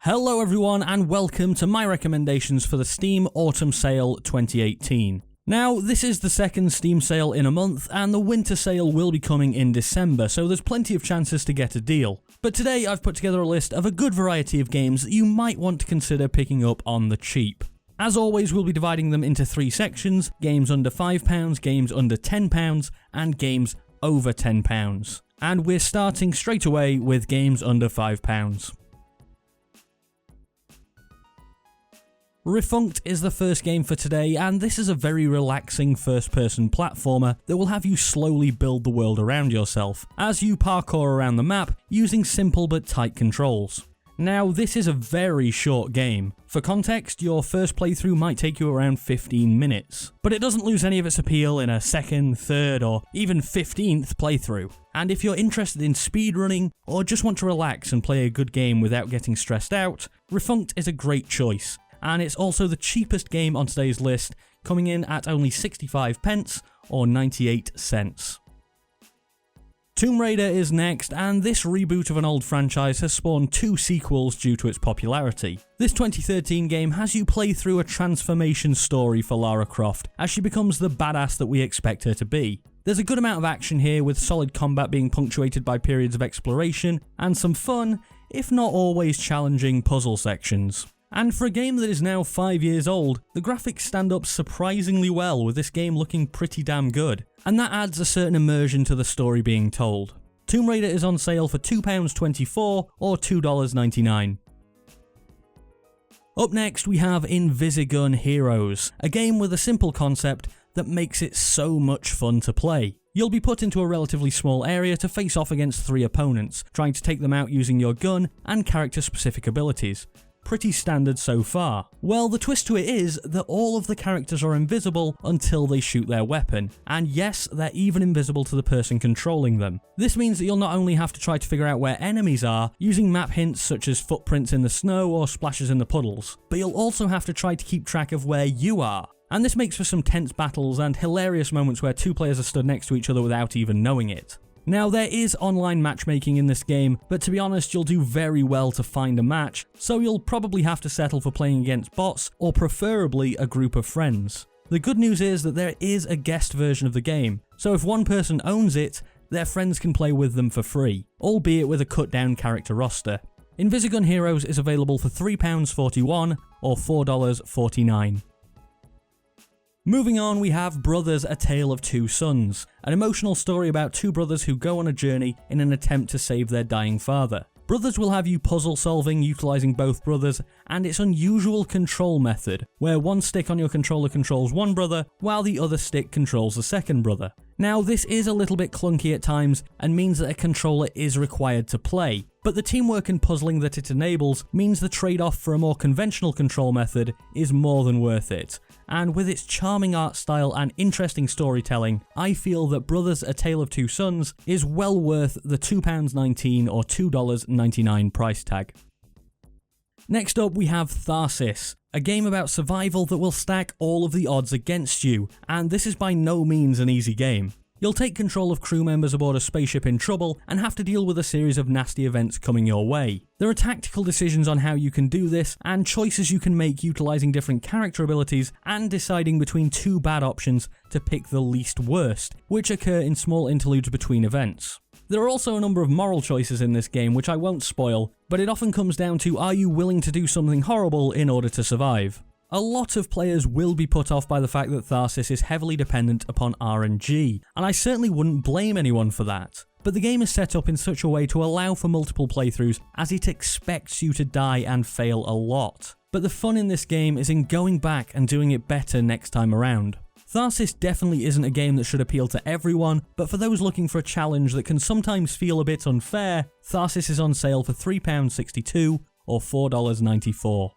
Hello everyone and welcome to my recommendations for the Steam Autumn Sale 2018. Now, this is the second Steam sale in a month and the winter sale will be coming in December, so there's plenty of chances to get a deal. But today I've put together a list of a good variety of games that you might want to consider picking up on the cheap. As always, we'll be dividing them into three sections: games under £5, games under £10, and games over £10. And we're starting straight away with games under £5. Refund is the first game for today, and this is a very relaxing first-person platformer that will have you slowly build the world around yourself, as you parkour around the map using simple but tight controls. Now, this is a very short game. For context, your first playthrough might take you around 15 minutes, but it doesn't lose any of its appeal in a second, third, or even 15th playthrough. And if you're interested in speedrunning, or just want to relax and play a good game without getting stressed out, Refund is a great choice. And it's also the cheapest game on today's list, coming in at only 65p or 98 cents. Tomb Raider is next, and this reboot of an old franchise has spawned two sequels due to its popularity. This 2013 game has you play through a transformation story for Lara Croft as she becomes the badass that we expect her to be. There's a good amount of action here, with solid combat being punctuated by periods of exploration and some fun, if not always challenging, puzzle sections. And for a game that is now 5 years old, the graphics stand up surprisingly well, with this game looking pretty damn good, and that adds a certain immersion to the story being told. Tomb Raider is on sale for £2.24 or $2.99. Up next we have Invisigun Heroes, a game with a simple concept that makes it so much fun to play. You'll be put into a relatively small area to face off against 3 opponents, trying to take them out using your gun and character-specific abilities. Pretty standard so far. Well, the twist to it is that all of the characters are invisible until they shoot their weapon, and yes, they're even invisible to the person controlling them. This means that you'll not only have to try to figure out where enemies are, using map hints such as footprints in the snow or splashes in the puddles, but you'll also have to try to keep track of where you are. And this makes for some tense battles and hilarious moments where 2 players are stood next to each other without even knowing it. Now, there is online matchmaking in this game, but to be honest, you'll do very well to find a match, so you'll probably have to settle for playing against bots, or preferably a group of friends. The good news is that there is a guest version of the game, so if one person owns it, their friends can play with them for free, albeit with a cut down character roster. Invisigun Heroes is available for £3.41 or $4.49. Moving on, we have Brothers: A Tale of Two Sons, an emotional story about 2 brothers who go on a journey in an attempt to save their dying father. Brothers will have you puzzle solving, utilising both brothers, and its unusual control method, where one stick on your controller controls one brother, while the other stick controls the second brother. Now, this is a little bit clunky at times, and means that a controller is required to play, but the teamwork and puzzling that it enables means the trade-off for a more conventional control method is more than worth it. And with its charming art style and interesting storytelling, I feel that Brothers: A Tale of Two Sons is well worth the £2.19 or $2.99 price tag. Next up we have Darcis, a game about survival that will stack all of the odds against you, and this is by no means an easy game. You'll take control of crew members aboard a spaceship in trouble and have to deal with a series of nasty events coming your way. There are tactical decisions on how you can do this, and choices you can make utilising different character abilities and deciding between 2 bad options to pick the least worst, which occur in small interludes between events. There are also a number of moral choices in this game which I won't spoil, but it often comes down to, are you willing to do something horrible in order to survive? A lot of players will be put off by the fact that Darcis is heavily dependent upon RNG, and I certainly wouldn't blame anyone for that. But the game is set up in such a way to allow for multiple playthroughs, as it expects you to die and fail a lot. But the fun in this game is in going back and doing it better next time around. Darcis definitely isn't a game that should appeal to everyone, but for those looking for a challenge that can sometimes feel a bit unfair, Darcis is on sale for £3.62 or $4.94.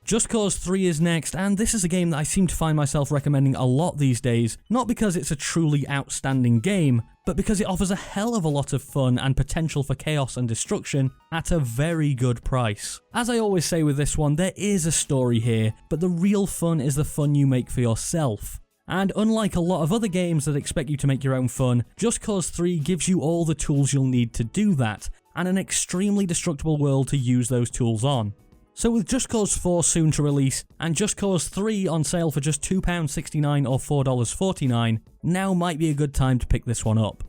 Just Cause 3 is next, and this is a game that I seem to find myself recommending a lot these days, not because it's a truly outstanding game, but because it offers a hell of a lot of fun and potential for chaos and destruction at a very good price. As I always say with this one, there is a story here, but the real fun is the fun you make for yourself. And unlike a lot of other games that expect you to make your own fun, Just Cause 3 gives you all the tools you'll need to do that, and an extremely destructible world to use those tools on. So with Just Cause 4 soon to release, and Just Cause 3 on sale for just £2.69 or $4.49, now might be a good time to pick this one up.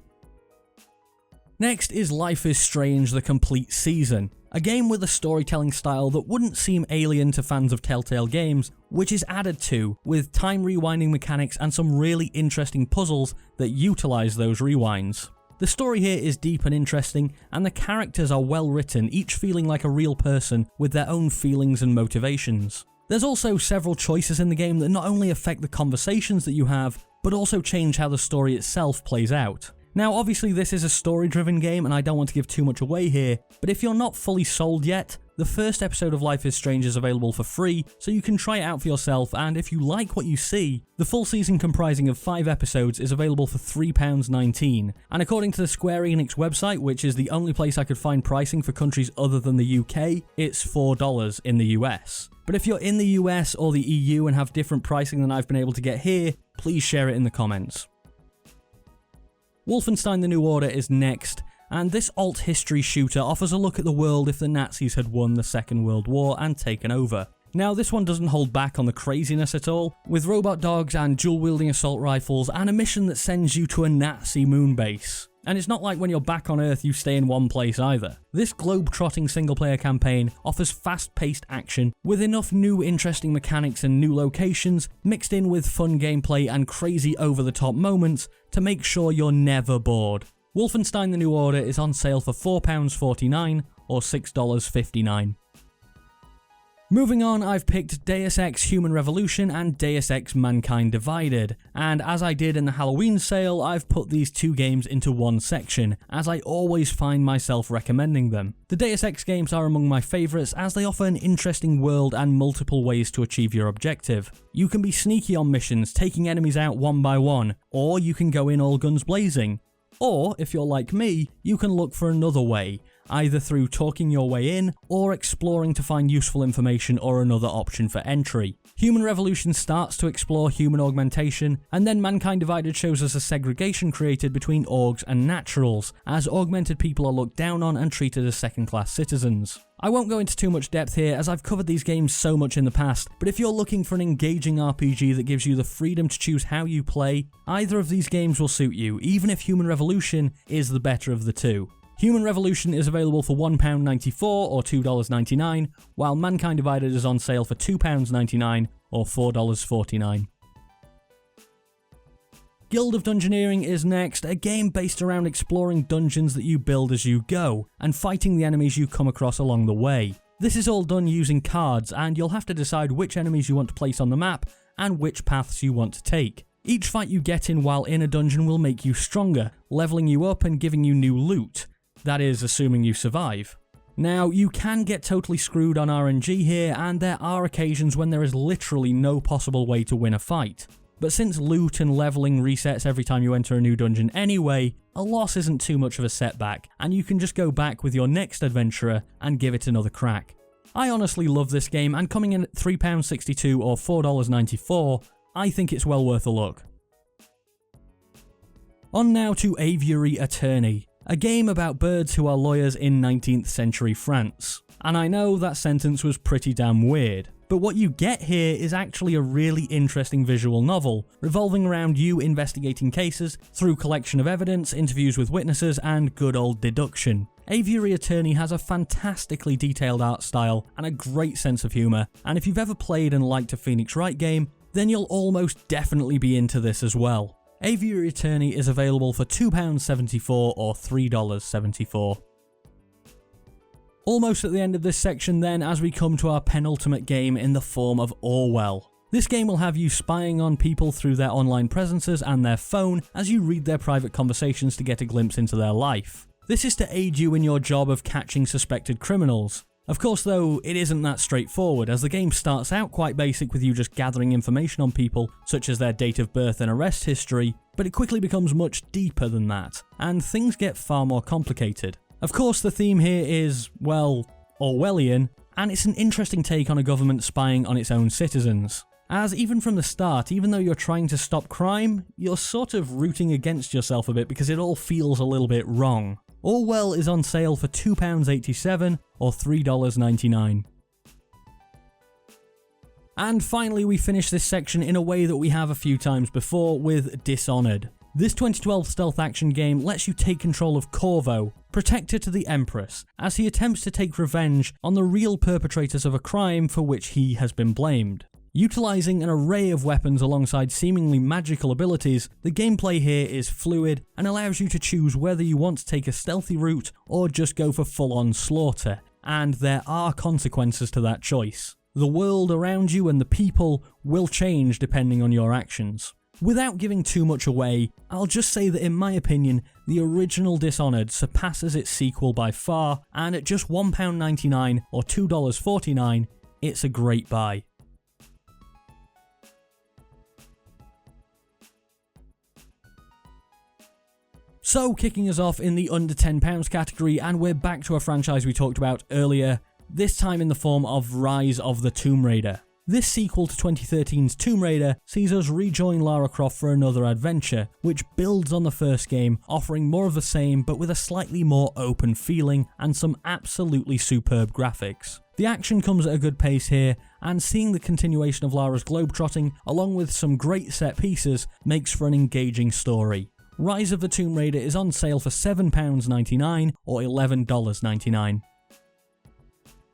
Next is Life is Strange: The Complete Season, a game with a storytelling style that wouldn't seem alien to fans of Telltale games, which is added to with time rewinding mechanics and some really interesting puzzles that utilise those rewinds. The story here is deep and interesting, and the characters are well written, each feeling like a real person with their own feelings and motivations. There's also several choices in the game that not only affect the conversations that you have, but also change how the story itself plays out. Now obviously this is a story-driven game and I don't want to give too much away here, but if you're not fully sold yet, the first episode of Life is Strange is available for free, so you can try it out for yourself, and if you like what you see, the full season comprising of 5 episodes is available for £3.19, and according to the Square Enix website, which is the only place I could find pricing for countries other than the UK, it's $4 in the US. But if you're in the US or the EU and have different pricing than I've been able to get here, please share it in the comments. Wolfenstein The New Order is next, and this alt history shooter offers a look at the world if the Nazis had won the Second World War and taken over. Now this one doesn't hold back on the craziness at all, with robot dogs and dual-wielding assault rifles and a mission that sends you to a Nazi moon base. And it's not like when you're back on Earth you stay in one place either. This globe-trotting single-player campaign offers fast-paced action with enough new interesting mechanics and new locations mixed in with fun gameplay and crazy over-the-top moments to make sure you're never bored. Wolfenstein The New Order is on sale for £4.49 or $6.59. Moving on, I've picked Deus Ex Human Revolution and Deus Ex Mankind Divided, and as I did in the Halloween sale, I've put these two games into one section, as I always find myself recommending them. The Deus Ex games are among my favourites as they offer an interesting world and multiple ways to achieve your objective. You can be sneaky on missions, taking enemies out one by one, or you can go in all guns blazing. Or, if you're like me, you can look for another way, either through talking your way in, or exploring to find useful information or another option for entry. Human Revolution starts to explore human augmentation, and then Mankind Divided shows us a segregation created between orgs and naturals, as augmented people are looked down on and treated as second-class citizens. I won't go into too much depth here as I've covered these games so much in the past, but if you're looking for an engaging RPG that gives you the freedom to choose how you play, either of these games will suit you, even if Human Revolution is the better of the two. Human Revolution is available for £1.94 or $2.99, while Mankind Divided is on sale for £2.99 or $4.49. Guild of Dungeoneering is next, a game based around exploring dungeons that you build as you go, and fighting the enemies you come across along the way. This is all done using cards, and you'll have to decide which enemies you want to place on the map, and which paths you want to take. Each fight you get in while in a dungeon will make you stronger, leveling you up and giving you new loot. That is, assuming you survive. Now, you can get totally screwed on RNG here, and there are occasions when there is literally no possible way to win a fight. But since loot and leveling resets every time you enter a new dungeon anyway, a loss isn't too much of a setback, and you can just go back with your next adventurer and give it another crack. I honestly love this game, and coming in at £3.62 or $4.94, I think it's well worth a look. On now to Aviary Attorney, a game about birds who are lawyers in 19th century France. And I know that sentence was pretty damn weird, but what you get here is actually a really interesting visual novel, revolving around you investigating cases through collection of evidence, interviews with witnesses, and good old deduction. Aviary Attorney has a fantastically detailed art style and a great sense of humour, and if you've ever played and liked a Phoenix Wright game, then you'll almost definitely be into this as well. Aviary Attorney is available for £2.74 or $3.74. Almost at the end of this section then, as we come to our penultimate game in the form of Orwell. This game will have you spying on people through their online presences and their phone as you read their private conversations to get a glimpse into their life. This is to aid you in your job of catching suspected criminals. Of course though, it isn't that straightforward, as the game starts out quite basic with you just gathering information on people, such as their date of birth and arrest history, but it quickly becomes much deeper than that, and things get far more complicated. Of course the theme here is, well, Orwellian, and it's an interesting take on a government spying on its own citizens. As even from the start, even though you're trying to stop crime, you're sort of rooting against yourself a bit because it all feels a little bit wrong. Orwell is on sale for £2.87 or $3.99. And finally, we finish this section in a way that we have a few times before with Dishonored. This 2012 stealth action game lets you take control of Corvo, protector to the Empress, as he attempts to take revenge on the real perpetrators of a crime for which he has been blamed. Utilising an array of weapons alongside seemingly magical abilities, the gameplay here is fluid and allows you to choose whether you want to take a stealthy route or just go for full-on slaughter, and there are consequences to that choice. The world around you and the people will change depending on your actions. Without giving too much away, I'll just say that in my opinion, the original Dishonored surpasses its sequel by far, and at just £1.99 or $2.49, it's a great buy. So, kicking us off in the under £10 category, and we're back to a franchise we talked about earlier, this time in the form of Rise of the Tomb Raider. This sequel to 2013's Tomb Raider sees us rejoin Lara Croft for another adventure, which builds on the first game, offering more of the same but with a slightly more open feeling and some absolutely superb graphics. The action comes at a good pace here, and seeing the continuation of Lara's globetrotting along with some great set pieces makes for an engaging story. Rise of the Tomb Raider is on sale for £7.99 or $11.99.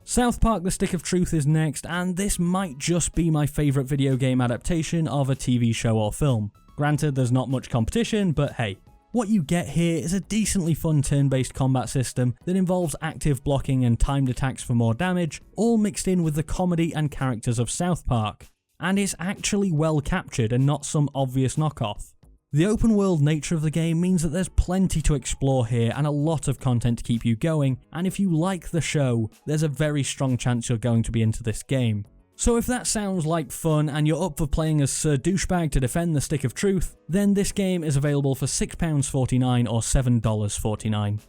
South Park: The Stick of Truth is next, and this might just be my favourite video game adaptation of a TV show or film. Granted, there's not much competition, but hey. What you get here is a decently fun turn-based combat system that involves active blocking and timed attacks for more damage, all mixed in with the comedy and characters of South Park. And it's actually well captured and not some obvious knockoff. The open world nature of the game means that there's plenty to explore here and a lot of content to keep you going, and if you like the show, there's a very strong chance you're going to be into this game. So if that sounds like fun and you're up for playing as Sir Douchebag to defend the Stick of Truth, then this game is available for £6.49 or $7.49.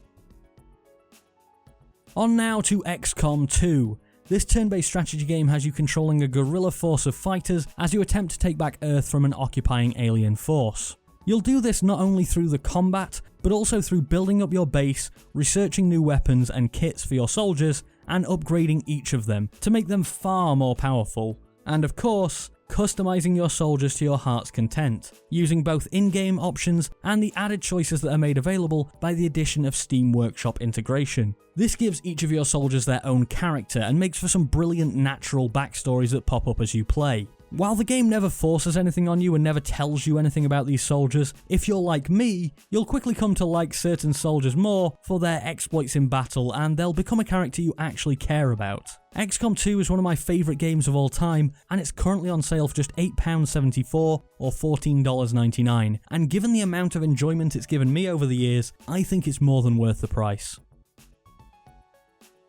On now to XCOM 2. This turn-based strategy game has you controlling a guerrilla force of fighters as you attempt to take back Earth from an occupying alien force. You'll do this not only through the combat, but also through building up your base, researching new weapons and kits for your soldiers, and upgrading each of them to make them far more powerful. And of course, customizing your soldiers to your heart's content, using both in-game options and the added choices that are made available by the addition of Steam Workshop integration. This gives each of your soldiers their own character and makes for some brilliant natural backstories that pop up as you play. While the game never forces anything on you and never tells you anything about these soldiers, if you're like me, you'll quickly come to like certain soldiers more for their exploits in battle, and they'll become a character you actually care about. XCOM 2 is one of my favourite games of all time, and it's currently on sale for just £8.74 or $14.99, and given the amount of enjoyment it's given me over the years, I think it's more than worth the price.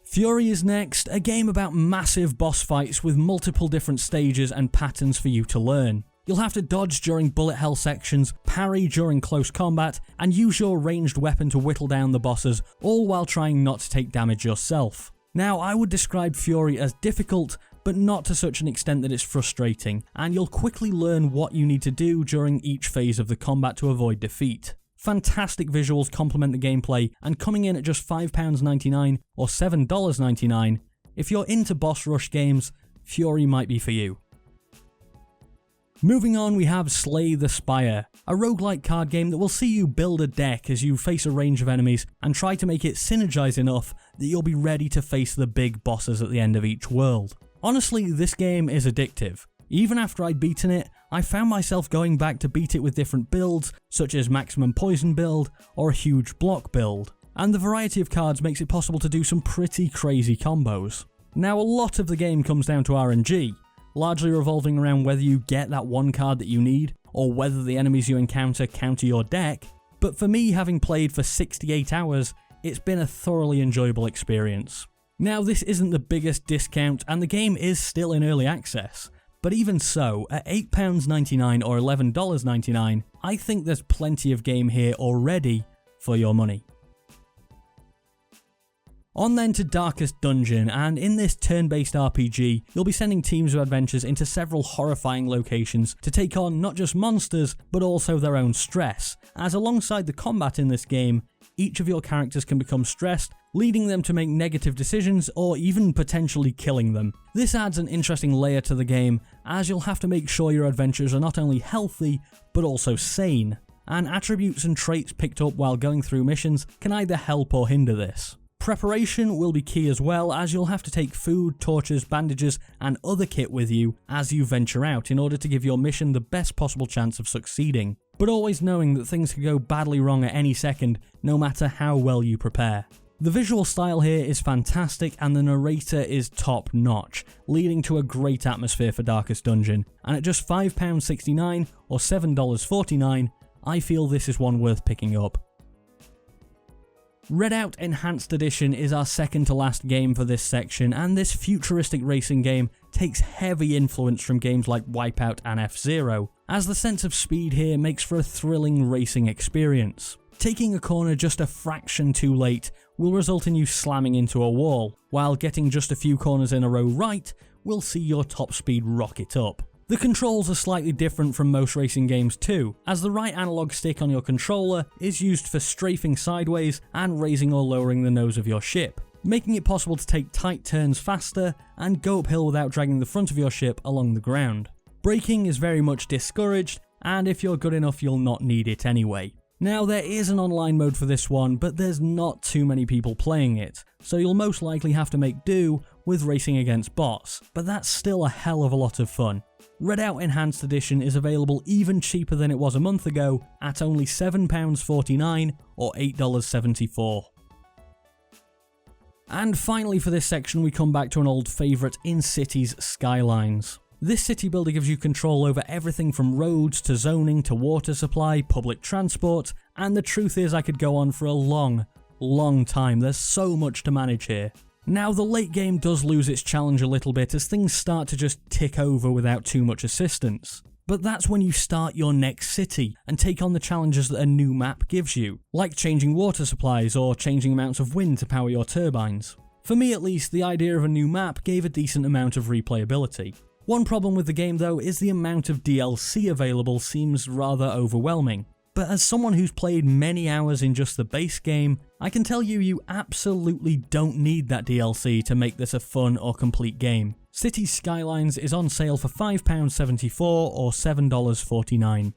Fury is next, a game about massive boss fights with multiple different stages and patterns for you to learn. You'll have to dodge during bullet hell sections, parry during close combat, and use your ranged weapon to whittle down the bosses, all while trying not to take damage yourself. Now, I would describe Fury as difficult, but not to such an extent that it's frustrating, and you'll quickly learn what you need to do during each phase of the combat to avoid defeat. Fantastic visuals complement the gameplay, and coming in at just £5.99 or $7.99, if you're into boss rush games, Fury might be for you. Moving on, we have Slay the Spire, a roguelike card game that will see you build a deck as you face a range of enemies and try to make it synergize enough that you'll be ready to face the big bosses at the end of each world. Honestly, this game is addictive. Even after I'd beaten it, I found myself going back to beat it with different builds, such as maximum poison build or a huge block build, and the variety of cards makes it possible to do some pretty crazy combos. Now, a lot of the game comes down to RNG, largely revolving around whether you get that one card that you need, or whether the enemies you encounter counter your deck, but for me, having played for 68 hours, it's been a thoroughly enjoyable experience. Now, this isn't the biggest discount, and the game is still in early access. But even so, at £8.99 or $11.99, I think there's plenty of game here already for your money. On then to Darkest Dungeon, and in this turn-based RPG, you'll be sending teams of adventurers into several horrifying locations to take on not just monsters, but also their own stress, as alongside the combat in this game, each of your characters can become stressed, leading them to make negative decisions or even potentially killing them. This adds an interesting layer to the game, as you'll have to make sure your adventurers are not only healthy, but also sane, and attributes and traits picked up while going through missions can either help or hinder this. Preparation will be key as well, as you'll have to take food, torches, bandages and other kit with you as you venture out in order to give your mission the best possible chance of succeeding, but always knowing that things could go badly wrong at any second, no matter how well you prepare. The visual style here is fantastic and the narrator is top notch, leading to a great atmosphere for Darkest Dungeon, and at just £5.69 or $7.49, I feel this is one worth picking up. Readout Enhanced Edition is our second to last game for this section, and this futuristic racing game takes heavy influence from games like Wipeout and F-Zero, as the sense of speed here makes for a thrilling racing experience. Taking a corner just a fraction too late will result in you slamming into a wall, while getting just a few corners in a row right will see your top speed rocket up. The controls are slightly different from most racing games too, as the right analog stick on your controller is used for strafing sideways and raising or lowering the nose of your ship, making it possible to take tight turns faster and go uphill without dragging the front of your ship along the ground. Braking is very much discouraged, and if you're good enough you'll not need it anyway. Now there is an online mode for this one, but there's not too many people playing it, so you'll most likely have to make do with racing against bots, but that's still a hell of a lot of fun. Readout Enhanced Edition is available even cheaper than it was a month ago at only £7.49 or $8.74. And finally for this section we come back to an old favourite in Cities Skylines. This city builder gives you control over everything from roads to zoning to water supply, public transport, and the truth is I could go on for a long time, there's so much to manage here. Now the late game does lose its challenge a little bit as things start to just tick over without too much assistance. But that's when you start your next city and take on the challenges that a new map gives you, like changing water supplies or changing amounts of wind to power your turbines. For me at least, the idea of a new map gave a decent amount of replayability. One problem with the game though is the amount of DLC available seems rather overwhelming. But as someone who's played many hours in just the base game, I can tell you absolutely don't need that DLC to make this a fun or complete game. Cities Skylines is on sale for £5.74 or $7.49.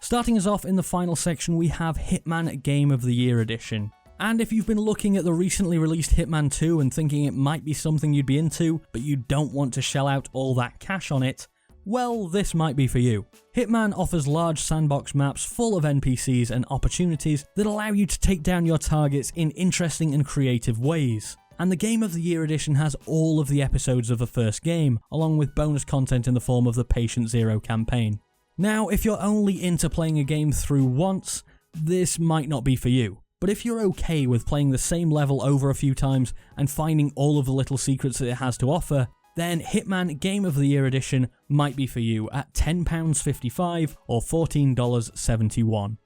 Starting us off in the final section we have Hitman Game of the Year Edition. And if you've been looking at the recently released Hitman 2 and thinking it might be something you'd be into, but you don't want to shell out all that cash on it, well, this might be for you. Hitman offers large sandbox maps full of NPCs and opportunities that allow you to take down your targets in interesting and creative ways. And the Game of the Year edition has all of the episodes of the first game, along with bonus content in the form of the Patient Zero campaign. Now, if you're only into playing a game through once, this might not be for you. But if you're okay with playing the same level over a few times and finding all of the little secrets that it has to offer, then Hitman Game of the Year Edition might be for you at £10.55 or $14.71.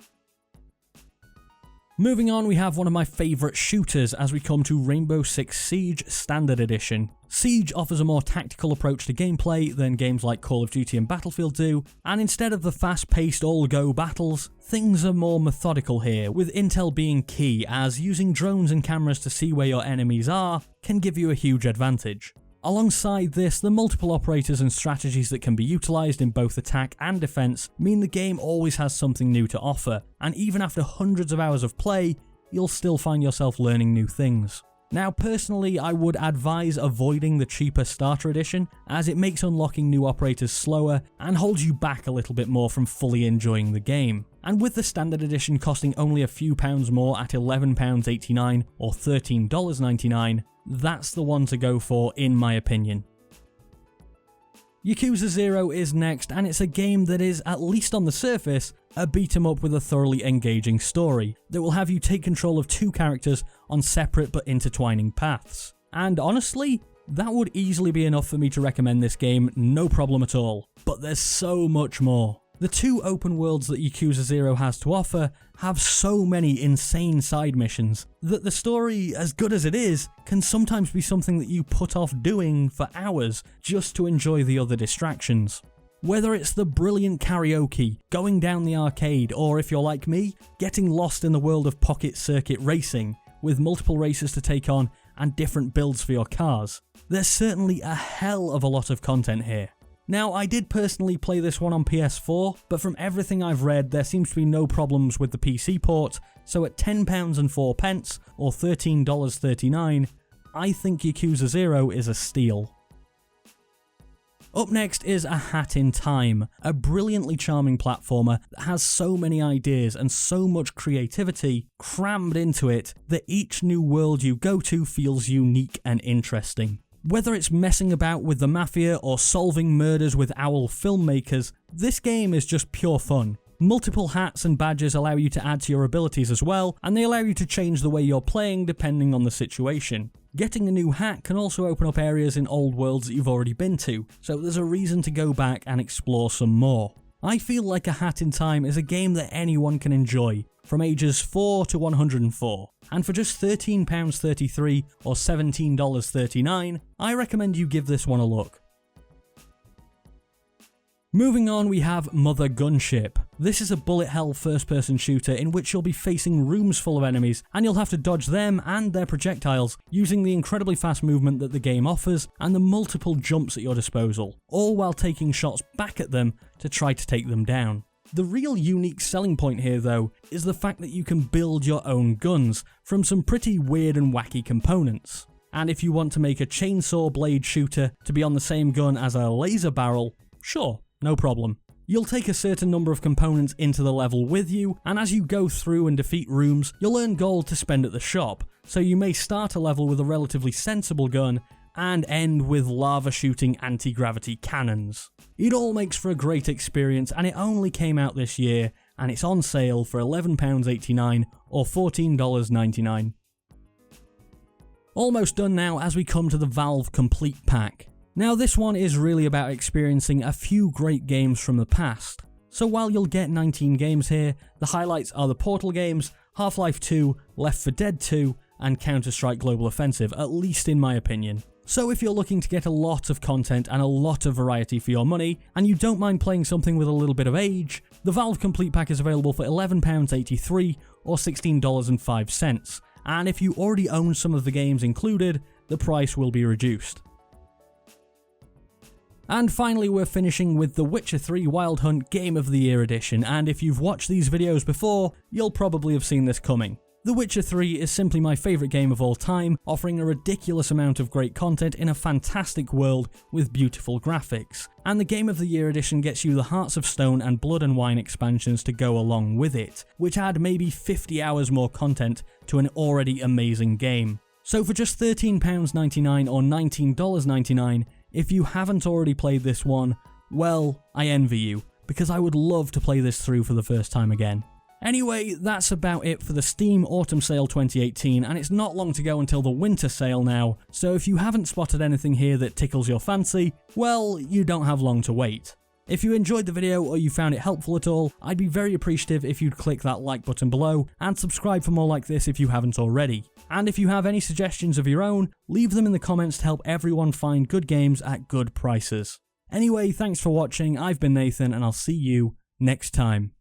Moving on, we have one of my favourite shooters as we come to Rainbow Six Siege Standard Edition. Siege offers a more tactical approach to gameplay than games like Call of Duty and Battlefield do, and instead of the fast-paced all-go battles, things are more methodical here, with intel being key, as using drones and cameras to see where your enemies are can give you a huge advantage. Alongside this, the multiple operators and strategies that can be utilised in both attack and defence mean the game always has something new to offer, and even after hundreds of hours of play, you'll still find yourself learning new things. Now personally, I would advise avoiding the cheaper starter edition, as it makes unlocking new operators slower and holds you back a little bit more from fully enjoying the game. And with the standard edition costing only a few pounds more at £11.89 or $13.99, that's the one to go for in my opinion. Yakuza Zero is next, and it's a game that is, at least on the surface, a beat 'em up with a thoroughly engaging story that will have you take control of two characters on separate but intertwining paths. And honestly, that would easily be enough for me to recommend this game, no problem at all. But there's so much more. The 2 open worlds that Yakuza Zero has to offer have so many insane side missions that the story, as good as it is, can sometimes be something that you put off doing for hours just to enjoy the other distractions. Whether it's the brilliant karaoke, going down the arcade, or if you're like me, getting lost in the world of pocket circuit racing, with multiple races to take on and different builds for your cars, there's certainly a hell of a lot of content here. Now, I did personally play this one on PS4, but from everything I've read, there seems to be no problems with the PC port, so at £10.04 or $13.39, I think Yakuza Zero is a steal. Up next is A Hat in Time, a brilliantly charming platformer that has so many ideas and so much creativity crammed into it that each new world you go to feels unique and interesting. Whether it's messing about with the mafia or solving murders with owl filmmakers, this game is just pure fun. Multiple hats and badges allow you to add to your abilities as well, and they allow you to change the way you're playing depending on the situation. Getting a new hat can also open up areas in old worlds that you've already been to, so there's a reason to go back and explore some more. I feel like A Hat in Time is a game that anyone can enjoy, from ages 4 to 104, and for just £13.33 or $17.39, I recommend you give this one a look. Moving on, we have Mother Gunship. This is a bullet hell first-person shooter in which you'll be facing rooms full of enemies, and you'll have to dodge them and their projectiles using the incredibly fast movement that the game offers and the multiple jumps at your disposal, all while taking shots back at them to try to take them down. The real unique selling point here though is the fact that you can build your own guns from some pretty weird and wacky components. And if you want to make a chainsaw blade shooter to be on the same gun as a laser barrel, sure, no problem. You'll take a certain number of components into the level with you, and as you go through and defeat rooms, you'll earn gold to spend at the shop, so you may start a level with a relatively sensible gun and end with lava shooting anti-gravity cannons. It all makes for a great experience, and it only came out this year, and it's on sale for £11.89 or $14.99. Almost done now as we come to the Valve Complete Pack. Now this one is really about experiencing a few great games from the past. So while you'll get 19 games here, the highlights are the Portal games, Half-Life 2, Left 4 Dead 2, and Counter-Strike Global Offensive, at least in my opinion. So if you're looking to get a lot of content and a lot of variety for your money, and you don't mind playing something with a little bit of age, the Valve Complete Pack is available for £11.83 or $16.05, and if you already own some of the games included, the price will be reduced. And finally, we're finishing with The Witcher 3 Wild Hunt Game of the Year Edition, and if you've watched these videos before, you'll probably have seen this coming. The Witcher 3 is simply my favourite game of all time, offering a ridiculous amount of great content in a fantastic world with beautiful graphics. And the Game of the Year Edition gets you the Hearts of Stone and Blood and Wine expansions to go along with it, which add maybe 50 hours more content to an already amazing game. So for just £13.99 or $19.99, if you haven't already played this one, well, I envy you, because I would love to play this through for the first time again. Anyway, that's about it for the Steam Autumn Sale 2018, and it's not long to go until the Winter Sale now, so if you haven't spotted anything here that tickles your fancy, well, you don't have long to wait. If you enjoyed the video or you found it helpful at all, I'd be very appreciative if you'd click that like button below and subscribe for more like this if you haven't already. And if you have any suggestions of your own, leave them in the comments to help everyone find good games at good prices. Anyway, thanks for watching, I've been Nathan and I'll see you next time.